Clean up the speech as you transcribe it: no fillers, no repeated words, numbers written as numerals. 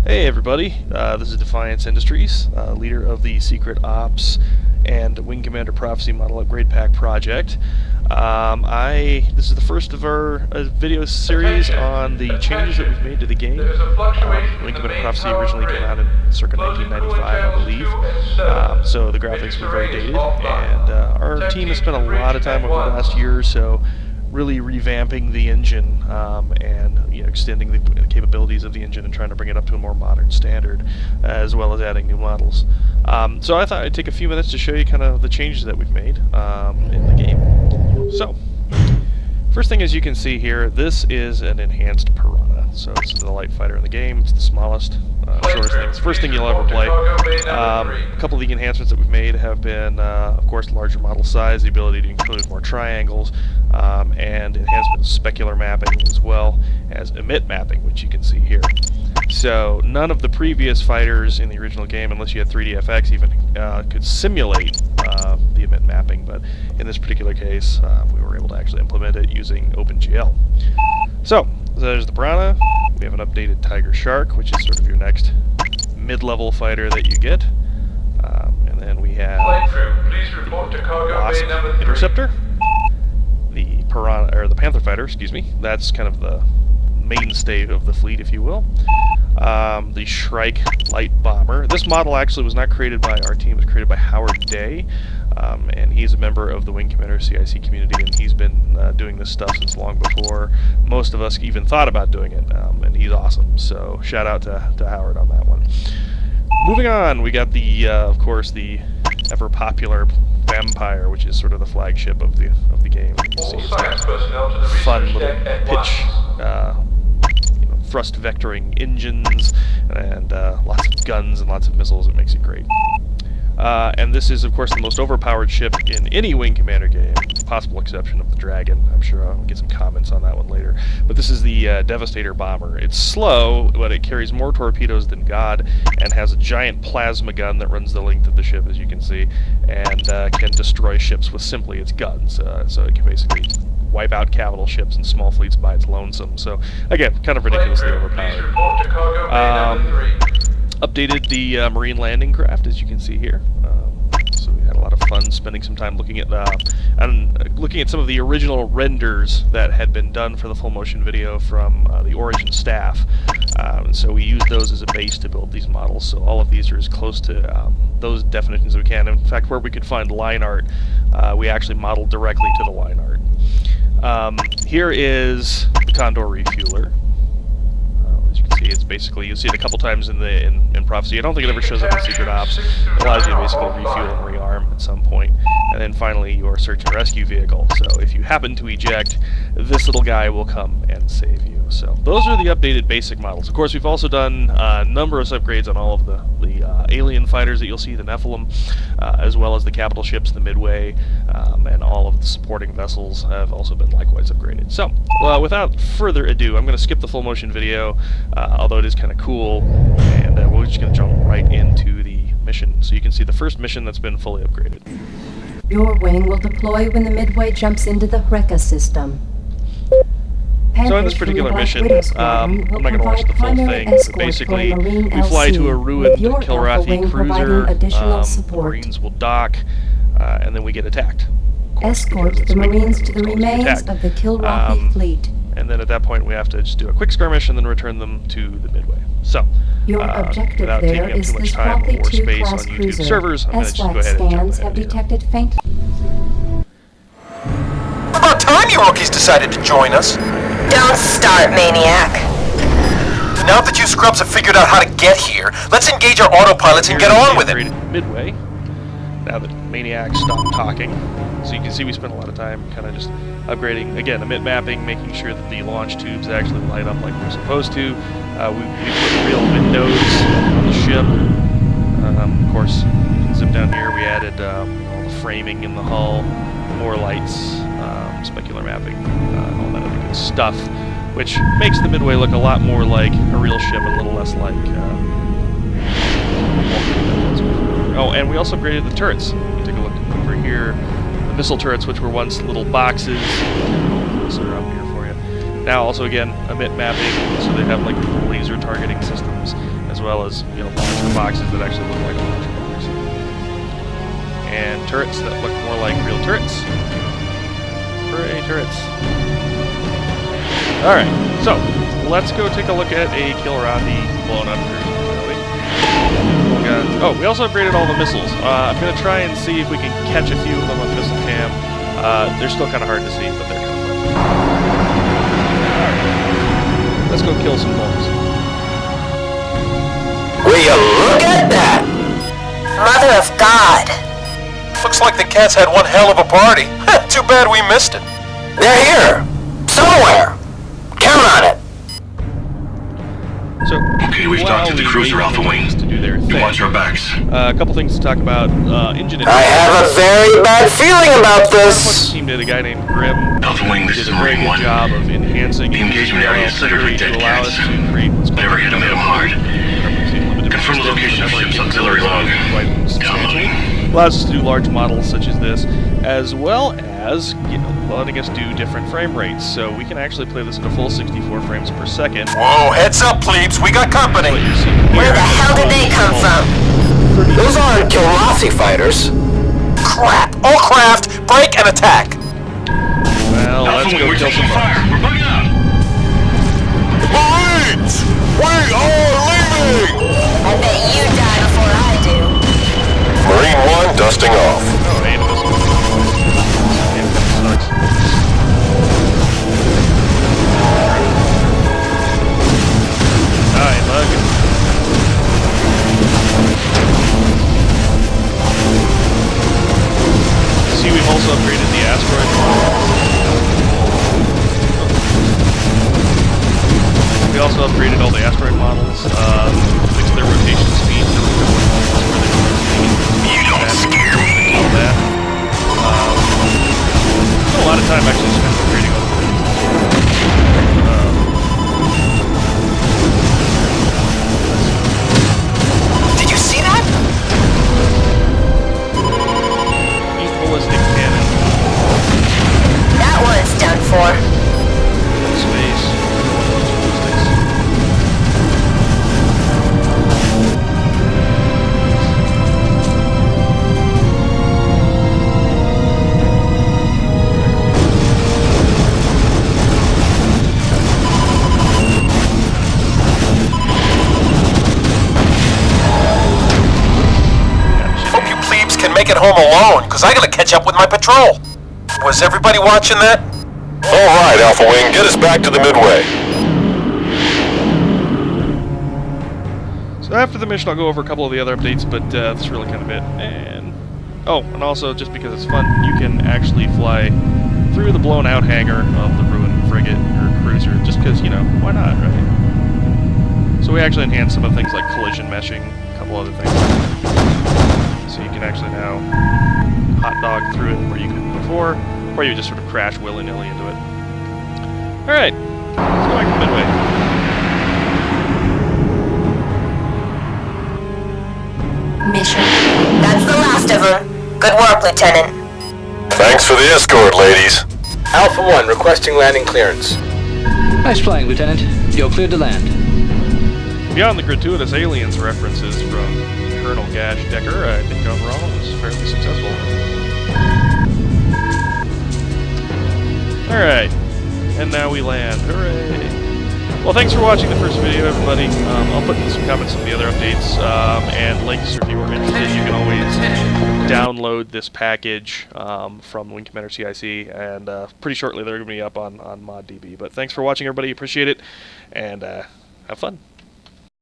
Hey everybody, this is Defiance Industries, leader of the Secret Ops and Wing Commander Prophecy Model Upgrade Pack project. This is the first of our video series on the changes that we've made to the game. Wing Commander Prophecy originally came out in circa 1995, I believe, so the graphics were very dated, and our team has spent a lot of time over the last year or so really revamping the engine and extending the capabilities of the engine and trying to bring it up to a more modern standard, as well as adding new models. So I thought I'd take a few minutes to show you kind of the changes that we've made in the game. So, first thing as you can see here, this is an enhanced Piranha. So this is the light fighter in the game. It's the smallest, shortest thing. It's the first thing you'll ever play. A couple of the enhancements that we've made have been, of course, larger model size, the ability to include more triangles, and enhancement of specular mapping, as well as emit mapping, which you can see here. So none of the previous fighters in the original game, unless you had 3DFX even, could simulate the emit mapping, but in this particular case, we were able to actually implement it using OpenGL. So there's the Piranha. We have an updated Tiger Shark, which is sort of your next mid-level fighter that you get. And then we have the Wasp Interceptor, the Piranha, or the Panther Fighter, excuse me. That's kind of the mainstay of the fleet, if you will. The Shrike Light Bomber. This model actually was not created by our team, it was created by Howard Day, and he's a member of the Wing Commander CIC community, and he's been doing this stuff since long before most of us even thought about doing it, and he's awesome, so shout out to Howard on that one. Moving on, we got the, of course, the ever-popular Vampire, which is sort of the flagship of the game. You can see it's got fun little pitch, thrust vectoring engines, and lots of guns and lots of missiles. It makes it great. And this is, of course, the most overpowered ship in any Wing Commander game, with the possible exception of the Dragon. I'm sure I'll get some comments on that one later. But this is the Devastator Bomber. It's slow, but it carries more torpedoes than God, and has a giant plasma gun that runs the length of the ship, as you can see, and can destroy ships with simply its guns. So it can basically wipe out capital ships and small fleets by its lonesome. So, again, kind of ridiculously overpowered. Updated the Marine landing craft, as you can see here. So we had a lot of fun spending some time looking at some of the original renders that had been done for the full motion video from the Origin staff. And so we used those as a base to build these models. So all of these are as close to those definitions as we can. In fact, where we could find line art, we actually modeled directly to the line art. Here is the Condor Refueler. As you can see, it's basically, you'll see it a couple times in Prophecy. I don't think it ever shows up in Secret Ops. It allows you to basically refuel and rearm at some point. And then finally, your search and rescue vehicle. So if you happen to eject, this little guy will come and save you. So those are the updated basic models. Of course, we've also done a number of upgrades on all of the alien fighters that you'll see, the Nephilim, as well as the capital ships, the Midway, and all of the supporting vessels have also been likewise upgraded. So, without further ado, I'm going to skip the full motion video, although it is kind of cool, and we're just going to jump right into the mission. So you can see the first mission that's been fully upgraded. Your wing will deploy when the Midway jumps into the Wrecca system. So in this particular mission, I'm not going to watch the full thing, but basically we fly to a ruined Kilrathi cruiser, the Marines will dock, and then we get attacked. Escort the Marines to the remains of the Kilrathi fleet. And then at that point we have to just do a quick skirmish and then return them to the Midway. So, your objective without there taking up is too much this time or Prophecy space on 2 class YouTube cruiser. servers, I'm going to just go ahead and jump scans ahead. have detected faint. About time you rookies decided to join us. Don't start, Maniac. Now that you scrubs have figured out how to get here, let's engage our autopilots and get on with it. Midway, now that Maniac stopped talking. So you can see we spent a lot of time kind of just upgrading, again, emit mapping, making sure that the launch tubes actually light up like they're supposed to. We put real windows on the ship. Of course, you can zip down here. We added all the framing in the hull, more lights, specular mapping, all that other good stuff, which makes the Midway look a lot more like a real ship, a little less like oh, and we also upgraded the turrets. Take a look over here. The missile turrets, which were once little boxes, those are up here for you. Now also again, emit mapping, so they have like laser targeting systems, as as well as launcher boxes that actually look like a launcher box, and turrets that look more like real turrets. Hooray, turrets! All right, so let's go take a look at a kill around the blown up cruiser. Oh, we also upgraded all the missiles. I'm going to try and see if we can catch a few of them on missile cam. They're still kind of hard to see, but they're kind of fun. Alright. Let's go kill some bulls. Will you look at that? Mother of God. Looks like the cats had one hell of a party. Too bad we missed it. They're here. Somewhere. Count on it. So, Okay, we've docked at the cruiser Alpha Wing. To do their You thing. watch our backs. A couple things to talk about. Engine. I have a very bad feeling about This this. team did a guy named Grim. Alpha Wing, this Did is a very Marine good 1. job of enhancing The engagement area is littered with dead to allow cats. us to create what's called Never hit them hard. Confirm the location of ship's auxiliary log. Downloading. Allows us to do large models such as this, as well as letting us do different frame rates. So we can actually play this at a full 64 frames per second. Whoa, heads up, plebes. We got company. What you're seeing Where here the hell did they come from? Those aren't Kilrathi fighters. Crap. All craft, break and attack. Well, let's Alpha go Wing, we're kill taking some fire. bugs. We're bugging out. Marines! We are leaving! I bet you die before I do. Marine 1 dusting off. Oh, hey, this game sucks. Hi, bug. See, we've also upgraded the asteroid model. We also upgraded all the asteroid models, fixed their rotation speed. You don't scare me. All that. Spent a lot of time actually spent upgrading all the Did you see that? these ballistic cannon That one's done for. in space. Ballistics. Hope you plebes can make it home alone, because I gotta catch up with my patrol. Was everybody watching that? All right, Alpha Wing, get us back to the Midway. So after the mission, I'll go over a couple of the other updates, but that's really kind of it. And and also just because it's fun, you can actually fly through the blown-out hangar of the ruined frigate or cruiser, just because why not, right? So we actually enhanced some of the things like collision meshing, a couple other things. So you can actually now hot dog through it where you couldn't before, or you just sort of crash willy-nilly into it. All right, let's go back to Midway. Mission. That's the last of them. Good work, Lieutenant. Thanks for the escort, ladies. Alpha 1 requesting landing clearance. Nice flying, Lieutenant. You're cleared to land. Beyond the gratuitous aliens references from Colonel Gash Decker, I think overall it was fairly successful. Alright, and now we land. Hooray! Well, thanks for watching the first video, everybody. I'll put in some comments on the other updates and links, or if you are interested, you can always download this package from Wing Commander CIC, and pretty shortly they're going to be up on ModDB. But thanks for watching, everybody. Appreciate it, and have fun.